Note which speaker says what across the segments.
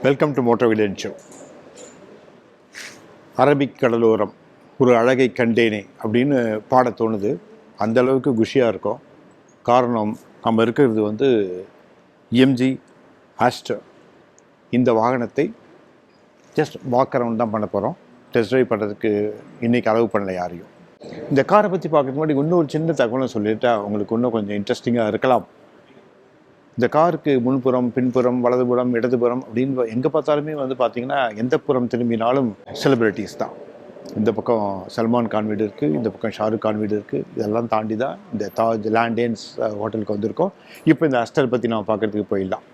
Speaker 1: Welcome to moto village show. Arabic கடலோரம் ஒரு அழகை கண்டேனே அப்படின்னு பாட தோணுது. அந்த அளவுக்கு குஷியாக இருக்கும். காரணம், நம்ம இருக்கிறது எம்ஜி ஆஸ்டர். இந்த வாகனத்தை ஜஸ்ட் வாக்கரவுண்ட் தான் பண்ண போகிறோம். டெஸ்ட் ட்ரைவ் பண்ணுறதுக்கு இன்றைக்கி அளவு பண்ணல யாரையும். இந்த காரை பற்றி பார்க்கறதுக்கு முன்னாடி இன்னொரு சின்ன தகவலை சொல்லிட்டா உங்களுக்கு இன்னும் கொஞ்சம் இன்ட்ரெஸ்டிங்காக இருக்கலாம். இந்த காருக்கு முன்புறம், பின்புறம், வலதுபுறம், இடதுபுறம் அப்படின்னு எங்கே பார்த்தாலுமே பார்த்திங்கன்னா எந்த புறம் திரும்பினாலும் செலிப்ரிட்டிஸ் தான். இந்த பக்கம் சல்மான் கான் வீடு இருக்குது, இந்த பக்கம் ஷாருக் கான் வீடு இருக்குது. இதெல்லாம் தாண்டி தான் இந்த தாஜ் லேண்டேன்ஸ் ஹோட்டலுக்கு வந்திருக்கோம். இப்போ இந்த அஸ்டர் பற்றி நம்ம பார்க்குறதுக்கு போயிடலாம்.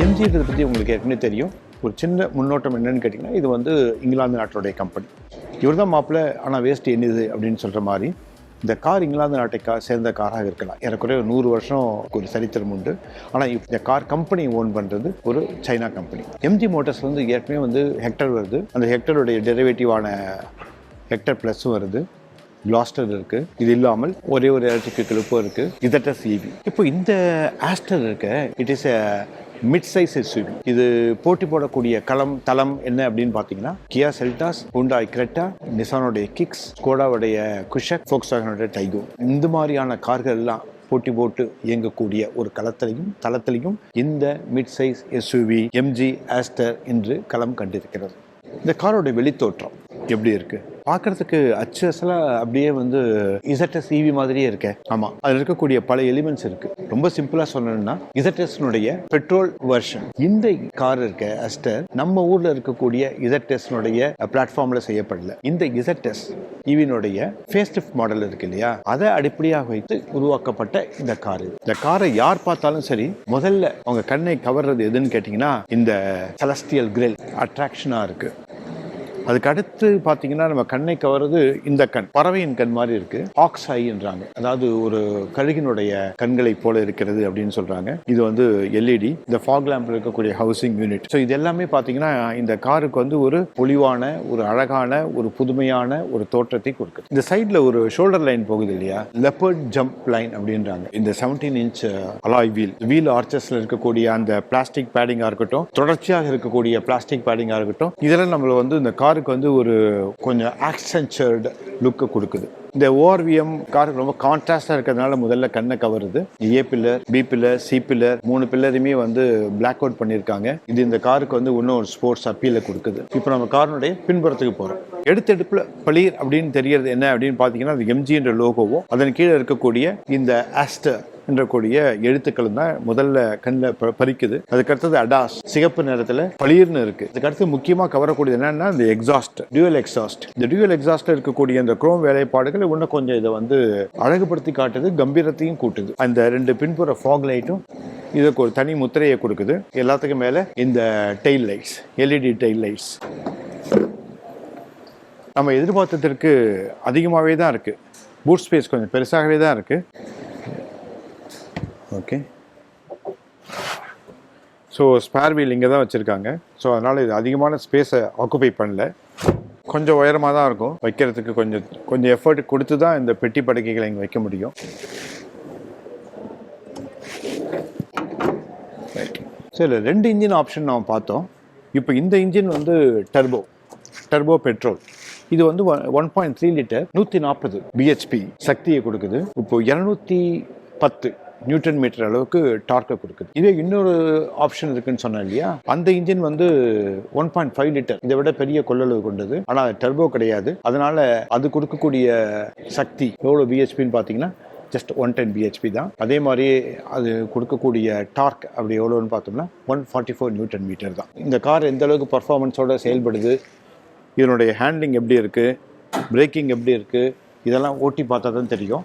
Speaker 1: எம்ஜின்றதை பற்றி உங்களுக்கு ஏற்கனவே தெரியும். ஒரு சின்ன முன்னோட்டம் என்னன்னு கேட்டிங்கன்னா, இது இங்கிலாந்து நாட்டுடைய கம்பெனி. இவர் தான் மாப்பிள்ளை, ஆனால் வேஸ்ட் என்னது அப்படின்னு சொல்கிற மாதிரி இந்த கார் இங்கிலாந்து நாட்டை சேர்ந்த காராக இருக்கலாம். ஏறக்குறைய 100 வருஷம் ஒரு சரித்திரம் உண்டு. ஆனால் இந்த கார் கம்பெனி ஓன் பண்ணுறது ஒரு சைனா கம்பெனி. எம்ஜி மோட்டர்ஸ் ஏற்கனவே ஹெக்டர் வருது. அந்த ஹெக்டருடைய டெரிவேட்டிவான ஹெக்டர் ப்ளஸும் வருது, கிளாஸ்டர் இருக்குது. இது இல்லாமல் ஒரே ஒரு எலக்ட்ரிக் கிளிப்பும் இருக்குது, ZS EV. இப்போ இந்த ஆஸ்டர் இருக்க, it is mid size SUV. இது போட்டி போடக்கூடிய தளம் என்ன அப்படின்னு பார்த்தீங்கன்னா, கியா செல்டாஸ், ஹுண்டாய் கிரெட்டா, நிசானோடைய கிக்ஸ், ஸ்கோடாவுடைய குஷக், ஃபோக்ஸ்வாகனோட டைகோ, இந்த மாதிரியான கார்கள் எல்லாம் போட்டி போட்டு இயங்கக்கூடிய ஒரு தளத்திலையும் இந்த mid size SUV MG Astor என்று களம் கண்டிருக்கிறது. இந்த காரோடைய வெளித்தோற்றம் எப்படி இருக்கு பார்க்கறதுக்கு அச்சு அசலாக அப்படியே ZS EV மாதிரியே இருக்கேன். ஆமாம், அதில் இருக்கக்கூடிய பல எலிமெண்ட்ஸ் இருக்கு. ரொம்ப சிம்பிளாக சொல்லணும்னா ZSனுடைய பெட்ரோல் வெர்ஷன். இந்த கார் இருக்க ஆஸ்டர் நம்ம ஊரில் இருக்கக்கூடிய ZSனுடைய பிளாட்ஃபார்மில் செய்யப்படல. இந்த ZS EVனுடைய ஃபேஸ் லிஃப்ட் மாடல் இருக்கு இல்லையா, அதை அடிப்படையாக வைத்து உருவாக்கப்பட்ட இந்த கார். இந்த காரை யார் பார்த்தாலும் சரி, முதல்ல அவங்க கண்ணை கவர்றது எதுன்னு கேட்டிங்கன்னா, இந்த செலஸ்டியல் கிரில் அட்ராக்ஷனாக இருக்கு. அதுக்கு அடுத்து பார்த்தீங்கன்னா, நம்ம கண்ணை கவர்றது இந்த கண், பறவையின் கண் மாதிரி இருக்கு. ஆக்ஸ் ஐன்றாங்க, அதாவது ஒரு கழுகினுடைய கண்களை போல இருக்கிறது அப்படின்னு சொல்றாங்க. இது LED, இந்த ஃபாக் லேம்ப்ல இருக்கக்கூடிய ஹவுசிங் யூனிட். ஸோ இது எல்லாமே பார்த்தீங்கன்னா இந்த காருக்கு ஒரு பொலிவான, ஒரு அழகான, ஒரு புதுமையான ஒரு தோற்றத்தை கொடுக்குது. இந்த சைட்ல ஒரு ஷோல்டர் லைன் போகுது இல்லையா, லெப்பர்ட் ஜம்ப் லைன் அப்படின்றாங்க. இந்த 17 இன்ச் அலாய் வீல் ஆர்ச்சஸ்ல இருக்கக்கூடிய அந்த பிளாஸ்டிக் பேடிங்கா இருக்கட்டும், தொடர்ச்சியாக இருக்கக்கூடிய பிளாஸ்டிக் பேடிங்கா இருக்கட்டும், இதெல்லாம் நம்மள இந்த காருக்கு ஒரு கொஞ்சம் ஆக்சென்ச்சர்டு லுக்கு கொடுக்குது. இந்த ORVM காருக்கு ரொம்ப கான்ட்ராஸ்டாக இருக்கிறதுனால முதல்ல கண்ணை கவருது. A pillar, B pillar, C pillar, 3 பில்லருமே பிளாக் அவுட் பண்ணியிருக்காங்க. இது இந்த காருக்கு இன்னும் ஒரு ஸ்போர்ட்ஸ் அப்பீலை கொடுக்குது. இப்போ நம்ம காரினுடைய பின்புறத்துக்கு போகிறோம். எடுத்தெடுப்பில் பளீர் அப்படின்னு தெரியறது என்ன அப்படின்னு பார்த்தீங்கன்னா, அது MG என்ற லோகோவும் அதன் கீழே இருக்கக்கூடிய இந்த ஆஸ்டர் என்றக்கூடிய எழுத்துக்கள் தான் முதல்ல கண்ணில் பறிக்குது. அதுக்கடுத்தது அடாஸ், சிகப்பு நிறத்தில் பளீர்னு இருக்கு. அதுக்கடுத்து முக்கியமாக கவரக்கூடியது என்னன்னா, இந்த எக்ஸாஸ்ட், டியூவல் எக்ஸாஸ்ட். இந்த டியூவல் எக்ஸாஸ்ட்ல இருக்கக்கூடிய இந்த குரோம் வேலைப்பாடுகள் இன்னும் கொஞ்சம் இதை அழகுபடுத்தி காட்டுது, கம்பீரத்தையும் கூட்டுது. அந்த 2 பின்புற ஃபாக் லைட்டும் இதுக்கு ஒரு தனி முத்திரையை கொடுக்குது. எல்லாத்துக்கும் மேலே இந்த tail lights, LED tail lights நம்ம எதிர்பார்த்ததற்கு அதிகமாகவே தான் இருக்குது. பூட் ஸ்பேஸ் கொஞ்சம் பெருசாகவே தான் இருக்குது. ஓகே, ஸோ ஸ்பேர் வீல் இங்கே தான் வச்சுருக்காங்க. ஸோ அதனால் இது அதிகமான ஸ்பேஸை ஆக்குபை பண்ணல. கொஞ்சம் உயரமாக தான் இருக்கும், வைக்கிறதுக்கு கொஞ்சம் எஃபர்ட் கொடுத்து தான் இந்த பெட்டி படுக்கைகளை இங்கே வைக்க முடியும். ஸோ இதில் 2 இன்ஜின் ஆப்ஷன் நம்ம பார்த்தோம். இப்போ இந்த இன்ஜின் டர்போ பெட்ரோல். இது 1.3 லிட்டர் 140 bhp சக்தியை கொடுக்குது. இப்போ 210 நியூட்டன் மீட்டர் அளவுக்கு டார்க்கை கொடுக்குது. இதே இன்னொரு ஆப்ஷன் இருக்குன்னு சொன்னேன் இல்லையா, அந்த இன்ஜின் 1.5 லிட்டர், இதை விட பெரிய கொள்ளளவு கொண்டது. ஆனால் டர்போ கிடையாது. அதனால அது கொடுக்கக்கூடிய சக்தி எவ்வளோ பிஹெச்பின்னு பார்த்தீங்கன்னா ஜஸ்ட் 110 bhp தான். அதே மாதிரி அது கொடுக்கக்கூடிய டார்க் அப்படி எவ்வளோன்னு பார்த்தோம்னா 144 நியூட்டன் மீட்டர் தான். இந்த கார் எந்த அளவுக்கு பர்ஃபார்மன்ஸோடு செயல்படுது, இதனுடைய ஹேண்ட்லிங் எப்படி இருக்குது, பிரேக்கிங் எப்படி இருக்குது, இதெல்லாம் ஓட்டி பார்த்தா தான் தெரியும்.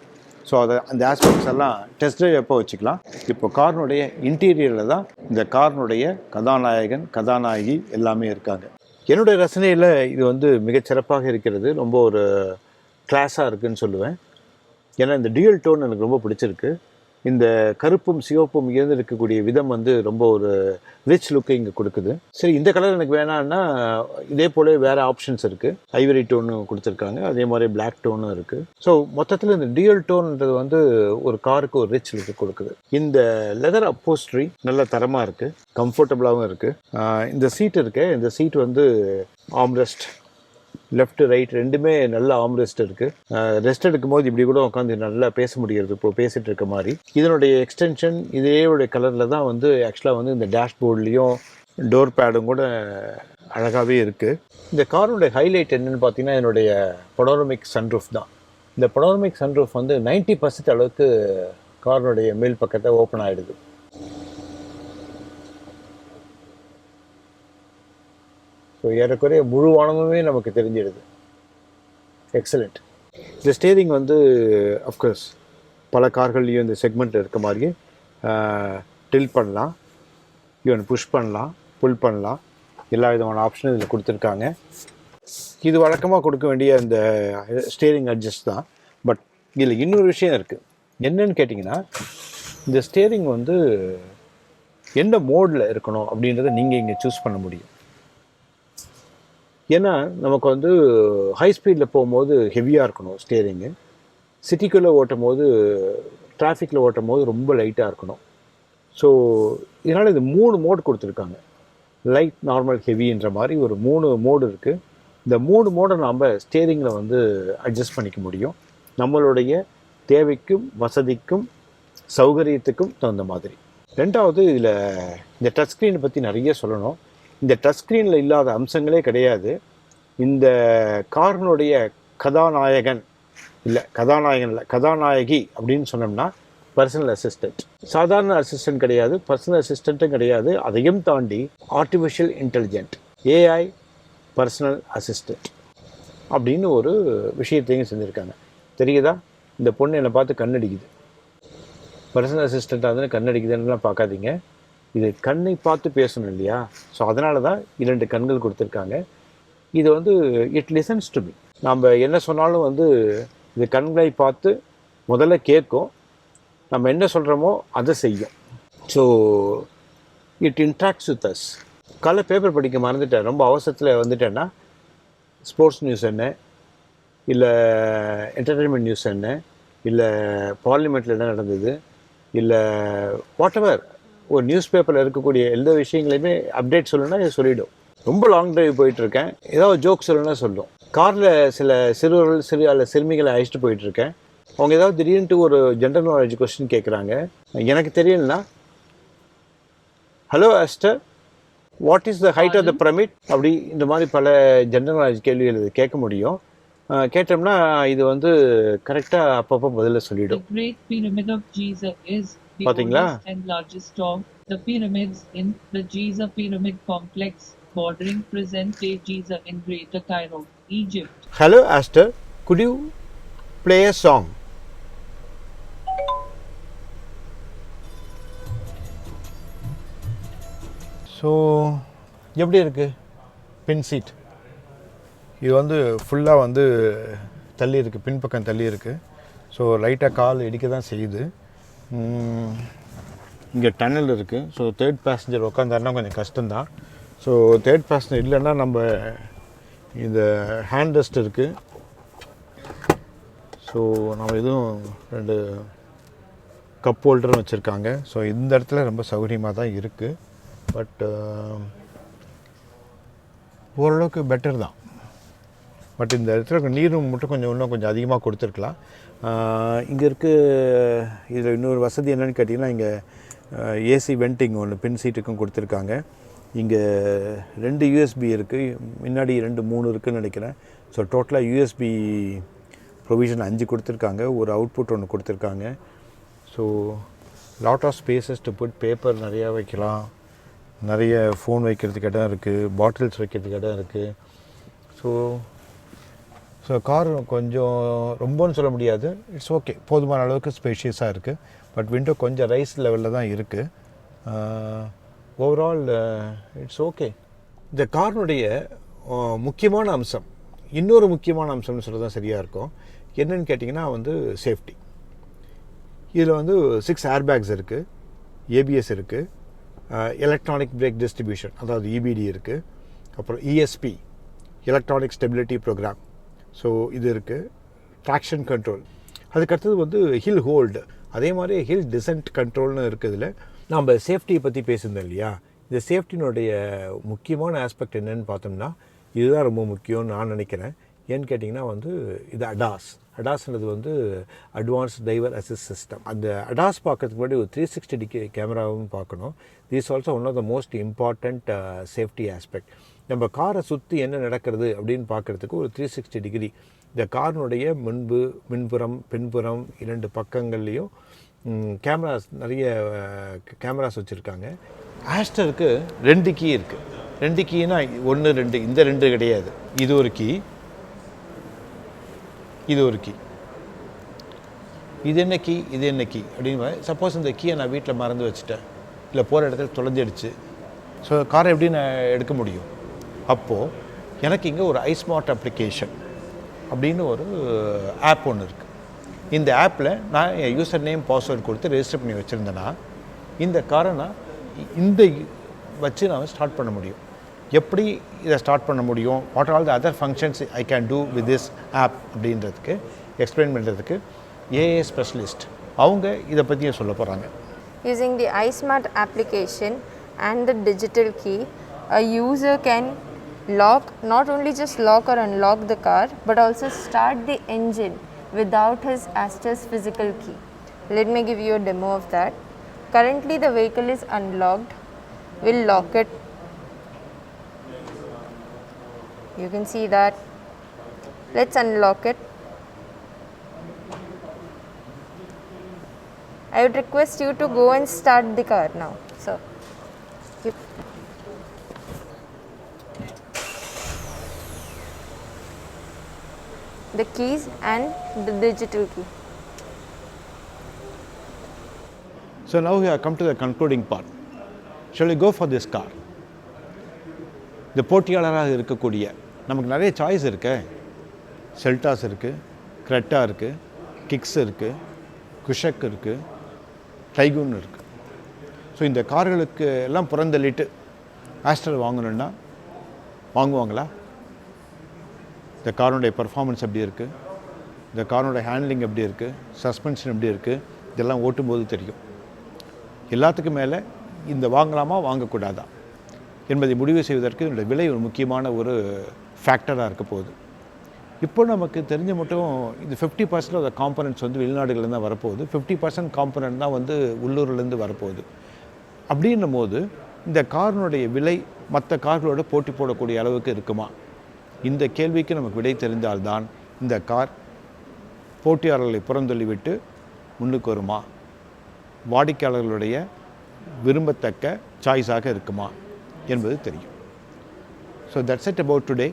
Speaker 1: ஸோ அந்த ஆஸ்பெக்ட்ஸ் எல்லாம் டெஸ்ட் ட்ரைவ் எப்போ வச்சுக்கலாம். இப்போ காரினுடைய இன்டீரியரில் தான் இந்த காரினுடைய கதாநாயகன் கதாநாயகி எல்லாமே இருக்காங்க. என்னுடைய ரசனையில் இது வந்து மிகச்சிறப்பாக இருக்கிறது. ரொம்ப ஒரு கிளாஸாக இருக்குதுன்னு சொல்லுவேன். ஏன்னா இந்த டியூயல் டோன் எனக்கு ரொம்ப பிடிச்சிருக்கு. இந்த கருப்பும் சிவப்பும் இருந்து இருக்கக்கூடிய விதம் வந்து ரொம்ப ஒரு ரிச் லுக்கை இங்கே கொடுக்குது. சரி, இந்த கலர் எனக்கு வேணான்னா இதே போல வேறு ஆப்ஷன்ஸ் இருக்குது. ஐவரி டோனு கொடுத்துருக்காங்க, அதே மாதிரி பிளாக் டோனும் இருக்குது. ஸோ மொத்தத்தில் இந்த டியூயல் டோன்ன்றது வந்து ஒரு காருக்கு ஒரு ரிச் லுக்கு கொடுக்குது. இந்த லெதர் அப்போஸ்ட்ரி நல்ல தரமாக இருக்குது, கம்ஃபர்டபுளாகவும் இருக்குது. இந்த சீட் இருக்கு, இந்த சீட் வந்து ஆம்ரெஸ்ட் லெஃப்ட் ரைட் ரெண்டுமே நல்ல ஆம்ரெஸ்ட் இருக்குது. ரெஸ்ட் எடுக்கும் போது இப்படி கூட உட்காந்து நல்லா பேச முடியாது, இப்போ பேசிகிட்டு இருக்க மாதிரி. இதனுடைய எக்ஸ்டென்ஷன் இதேவுடைய கலரில் தான் வந்து ஆக்சுவலாக வந்து இந்த டேஷ்போர்ட்லேயும் டோர் பேடும் கூட அழகாகவே இருக்குது. இந்த காரோடைய ஹைலைட் என்னென்னு பார்த்தீங்கன்னா என்னுடைய பனோரமிக் சன்ரூஃப் தான். இந்த பனோரமிக் சன்ரூஃப் வந்து 90% அளவுக்கு காரோடைய மேல் பக்கத்தை ஓப்பன் ஆகிடுது. ஸோ ஏறக்குறைய முழு வானமுமே நமக்கு தெரிஞ்சிடுது. எக்ஸலண்ட். இந்த ஸ்டேரிங் வந்து அஃப்கோர்ஸ் பல கார்கள்லேயும் இந்த செக்மெண்ட் இருக்க மாதிரியே டில்ட் பண்ணலாம், ஈவன் புஷ் பண்ணலாம், புல் பண்ணலாம், எல்லா விதமான ஆப்ஷனும் இதில் கொடுத்துருக்காங்க. இது வழக்கமாக கொடுக்க வேண்டிய இந்த ஸ்டேரிங் அட்ஜஸ்ட் தான். பட் இதில் இன்னொரு விஷயம் இருக்குது. என்னன்னு கேட்டிங்கன்னா, இந்த ஸ்டேரிங் வந்து எந்த மோடில் இருக்கணும் அப்படின்றத நீங்கள் இங்கே சூஸ் பண்ண முடியும். ஏன்னா நமக்கு வந்து ஹை ஸ்பீடில் போகும்போது ஹெவியாக இருக்கணும் ஸ்டேரிங்கு, சிட்டிக்குள்ளே ஓட்டும் போது டிராஃபிக்கில் ஓட்டும் போது ரொம்ப லைட்டாக இருக்கணும். ஸோ இதனால் இது 3 மோடு கொடுத்துருக்காங்க. லைட், நார்மல், ஹெவின்ற மாதிரி ஒரு 3 மோடு இருக்குது. இந்த 3 மோடை நாம் ஸ்டேரிங்கில் வந்து அட்ஜஸ்ட் பண்ணிக்க முடியும், நம்மளுடைய தேவைக்கும் வசதிக்கும் சௌகரியத்துக்கும் தகுந்த மாதிரி. ரெண்டாவது, இதில் இந்த டச் ஸ்க்ரீனை பற்றி நிறைய சொல்லணும். இந்த டச் ஸ்க்ரீனில் இல்லாத அம்சங்களே கிடையாது. இந்த காரினுடைய கதாநாயகன் இல்லை கதாநாயகி அப்படின்னு சொன்னோம்னா பர்சனல் அசிஸ்டண்ட். சாதாரண அசிஸ்டன்ட் கிடையாது, பர்சனல் அசிஸ்டண்ட்டும் கிடையாது. அதையும் தாண்டி artificial intelligent, AI personal assistant அப்படின்னு ஒரு விஷயத்தையும் செஞ்சுருக்காங்க. தெரியுதா? இந்த பொண்ணு என்னை பார்த்து கண்ணடிக்குது. பர்சனல் அசிஸ்டண்ட்டாக இருந்தாலும் கண்ணடிக்குதுன்னெலாம் பார்க்காதீங்க. இது கண்ணை பார்த்து பேசணும் இல்லையா? ஸோ அதனால தான் 2 கண்கள் கொடுத்துருக்காங்க. இது வந்து இட் லிசன்ஸ் டு மீ. நம்ம என்ன சொன்னாலும் வந்து இது கண்களை பார்த்து முதல்ல கேட்கும், நம்ம என்ன சொல்கிறோமோ அதை செய்யும். So it interacts with us. காலைல பேப்பர் படிக்க மறந்துட்டேன், ரொம்ப அவசரத்தில் வந்துட்டேன்னா ஸ்போர்ட்ஸ் நியூஸ் என்ன, இல்லை என்டர்டெயின்மெண்ட் நியூஸ் என்ன, இல்லை பார்லிமெண்ட்டில் என்ன நடந்தது, இல்லை வாட்எவர் ஒரு நியூஸ் பேப்பரில் இருக்கக்கூடிய எல்லா விஷயங்களையுமே அப்டேட் சொல்லணும்னா இது சொல்லிவிடும். ரொம்ப லாங் டிரைவ் போயிட்டுருக்கேன், ஏதாவது ஜோக் சொல்லணும்னா சொல்லும். காரில் சில சிறுவர்கள் அல்ல சிறுமிகளை அழைச்சிட்டு போயிட்டுருக்கேன். அவங்க ஏதாவது திடீர்னு ஒரு ஜென்ரல் நாலேஜ் கொஸ்டின் கேட்குறாங்க, எனக்கு தெரியலனா hello Astor, what is the height of the pyramid, அப்படி இந்த மாதிரி பல ஜென்ரல் நாலேஜ் கேள்விகள் இது கேட்க முடியும். கேட்டோம்னா இது வந்து கரெக்டாக அப்பப்போ பதில சொல்லிவிடும். பார்த்தீங்களா?
Speaker 2: And largest of the pyramids in the Giza pyramid complex bordering present-day Giza in Greater Cairo, Egypt.
Speaker 1: Hello Astor, could you play a song? So எப்படி இருக்குது பின் சீட்? இது வந்து ஃபுல்லாக வந்து தள்ளி இருக்குது, பின்பக்கம் தள்ளி இருக்குது. ஸோ லைட்டாக கால் இடிக்க தான் செய்யுது. இங்கே டன்னல் இருக்குது. ஸோ தேர்ட் பேசஞ்சர் உட்காந்தாருன்னா கொஞ்சம் கஷ்டம்தான். ஸோ தேர்ட் பேசஞ்சர் இல்லைன்னா நம்ம இந்த ஹேண்ட் ரெஸ்ட் இருக்குது. ஸோ நம்ம இதுவும் 2 கப் ஹோல்டரும் வச்சுருக்காங்க. ஸோ இந்த இடத்துல ரொம்ப சௌகரியமாக தான் இருக்குது. பட் ஓரளவுக்கு பெட்டர் தான். பட் இந்த இடத்துல நீரும் மட்டும் இன்னும் கொஞ்சம் அதிகமாக கொடுத்துருக்கலாம். இங்கே இருக்க இதில் இன்னொரு வசதி என்னென்னு கேட்டிங்கன்னா, இங்கே ஏசி வெண்டிங் ஒன்று பின் சீட்டுக்கும் கொடுத்துருக்காங்க. இங்கே 2 யூஎஸ்பி இருக்குது, முன்னாடி 2 3 இருக்குதுன்னு நினைக்கிறேன். ஸோ டோட்டலாக யூஎஸ்பி ப்ரொவிஷன் 5 கொடுத்துருக்காங்க, ஒரு அவுட்புட் ஒன்று கொடுத்துருக்காங்க. So lot of spaces to put paper நிறையா வைக்கலாம், நிறைய ஃபோன் வைக்கிறதுக்கு இடம் இருக்குது, பாட்டில்ஸ் வைக்கிறதுக்கு இடம் இருக்குது. ஸோ கார் கொஞ்சம் ரொம்பன்னு சொல்ல முடியாது, இட்ஸ் ஓகே, போதுமான அளவுக்கு ஸ்பேஷியஸாக இருக்குது. பட் விண்டோ கொஞ்சம் ரைஸ் லெவலில் தான் இருக்குது. Overall it's okay. இந்த காரினுடைய முக்கியமான அம்சம், இன்னொரு முக்கியமான அம்சம்னு சொல்கிறது தான் சரியாக இருக்கும். என்னென்னு கேட்டிங்கன்னா வந்து சேஃப்டி. இதில் வந்து 6 ஏர்பேக்ஸ் இருக்குது, ஏபிஎஸ் இருக்குது, எலக்ட்ரானிக் பிரேக் டிஸ்ட்ரிபியூஷன் அதாவது இபிடி இருக்குது, அப்புறம் ESP electronic stability program, so இது இருக்குது, ட்ராக்ஷன் கண்ட்ரோல். அதுக்கடுத்தது வந்து ஹில் ஹோல்டு, அதே மாதிரி ஹில் டிசென்ட் கண்ட்ரோல்னு இருக்குதுல. நம்ம சேஃப்டியை பற்றி பேசுகிறோம் இல்லையா, இந்த சேஃப்டினுடைய முக்கியமான ஆஸ்பெக்ட் என்னென்னு பார்த்தோம்னா இதுதான் ரொம்ப முக்கியம்னு நான் நினைக்கிறேன். ஏன்னு கேட்டிங்கன்னா வந்து இது அடாஸ்ன்றது வந்து அட்வான்ஸ் டிரைவர் அசிஸ்ட் சிஸ்டம். அந்த அடாஸ் பார்க்கறதுக்கு முன்னாடி ஒரு 360 டிகிரி கேமராவும் பார்க்கணும். This also one of the most important safety aspect. நம்ம காரை சுற்றி என்ன நடக்கிறது அப்படின்னு பார்க்குறதுக்கு ஒரு 360 டிகிரி இந்த காரினுடைய முன்புறம் பின்புறம் 2 பக்கங்கள்லேயும் கேமராஸ், நிறைய கேமராஸ் வச்சுருக்காங்க. ஆஸ்டருக்கு 2 கீ இருக்குது. 2 கீனா 1 2, இந்த 2 கிடையாது. இது ஒரு கீ, இது ஒரு கீ. இது என்ன கீ, இது என்ன கீ அப்படின்னு சப்போஸ் இந்த கீயை நான் வீட்டில் மறந்து வச்சுட்டேன், இல்லை போகிற இடத்துல தொலைஞ்சிடுச்சு, ஸோ காரை எப்படி நான் எடுக்க முடியும்? அப்போது எனக்கு இங்கே ஒரு ஐஸ்மார்ட் அப்ளிகேஷன் அப்படின்னு ஒரு ஆப் ஒன்று இருக்குது. இந்த ஆப்பில் நான் என் யூசர் நேம் பாஸ்வேர்டு கொடுத்து ரெஜிஸ்டர் பண்ணி வச்சுருந்தேன்னா இந்த காரை நான் இந்த வச்சு நான் ஸ்டார்ட் பண்ண முடியும். எப்படி இதை ஸ்டார்ட் பண்ண முடியும், what all the other functions I can do with this app அப்படின்றதுக்கு எக்ஸ்பிளைன் பண்ணுறதுக்கு ஏஏ ஸ்பெஷலிஸ்ட் அவங்க இதை பற்றியும் சொல்ல போகிறாங்க.
Speaker 3: Using the iSmart application and the digital key, a user can lock, not only just lock or unlock the car, but also start the engine without his Astor's physical key. Let me give you a demo of that. Currently the vehicle is unlocked. We'll lock it. You can see that. Let's unlock it. I would request you to go and start the car now. So, the keys and the digital key.
Speaker 1: So now we have come to the concluding part. Shall we go for this car? இந்த போட்டியாளராக இருக்கக்கூடிய நமக்கு நிறைய choice இருக்கு. Seltos இருக்குது, Creta இருக்குது, kicks இருக்குது, குஷக் இருக்குது, tycoon இருக்குது. ஸோ இந்த கார்களுக்கு எல்லாம் புறந்தள்ளிட்டு ஆஸ்டர் வாங்கணுன்னா வாங்குவாங்களா? இந்த காரோடைய பர்ஃபார்மன்ஸ் எப்படி இருக்குது, இந்த காரோடைய ஹேண்ட்லிங் எப்படி இருக்குது, சஸ்பென்ஷன் எப்படி இருக்குது, இதெல்லாம் ஓட்டும்போது தெரியும். எல்லாத்துக்கும் மேலே இந்த வாங்கலாமா வாங்கக்கூடாதா என்பதை முடிவு செய்வதற்கு இதனுடைய விலை ஒரு முக்கியமான ஒரு ஃபேக்டராக இருக்க போகுது. இப்போ நமக்கு தெரிஞ்ச மட்டும் இந்த 50% ஆஃப் த காம்பனன்ட்ஸ் வந்து வெளிநாடுகள்லேருந்து தான் வரப்போகுது, 50% காம்பனன்ட் தான் வந்து உள்ளூர்லேருந்து வரப்போகுது. அப்படின்னும் போது இந்த காரினுடைய விலை மற்ற கார்களோடு போட்டி போடக்கூடிய அளவுக்கு இருக்குமா? இந்த கேள்விக்கு நமக்கு விடை தெரிந்தால்தான் இந்த கார் போட்டியாளர்களை புறந்தள்ளிவிட்டு முன்னுக்கு வருமா, வாடிக்கையாளர்களுடைய விரும்பத்தக்க சாய்ஸாக இருக்குமா என்பது தெரியும். So that's it about today.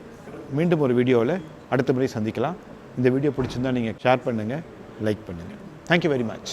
Speaker 1: மீண்டும் ஒரு வீடியோவில் அடுத்த முறை சந்திக்கலாம். இந்த வீடியோ பிடிச்சிருந்தால் நீங்கள் ஷேர் பண்ணுங்கள், லைக் பண்ணுங்கள். Thank you very much.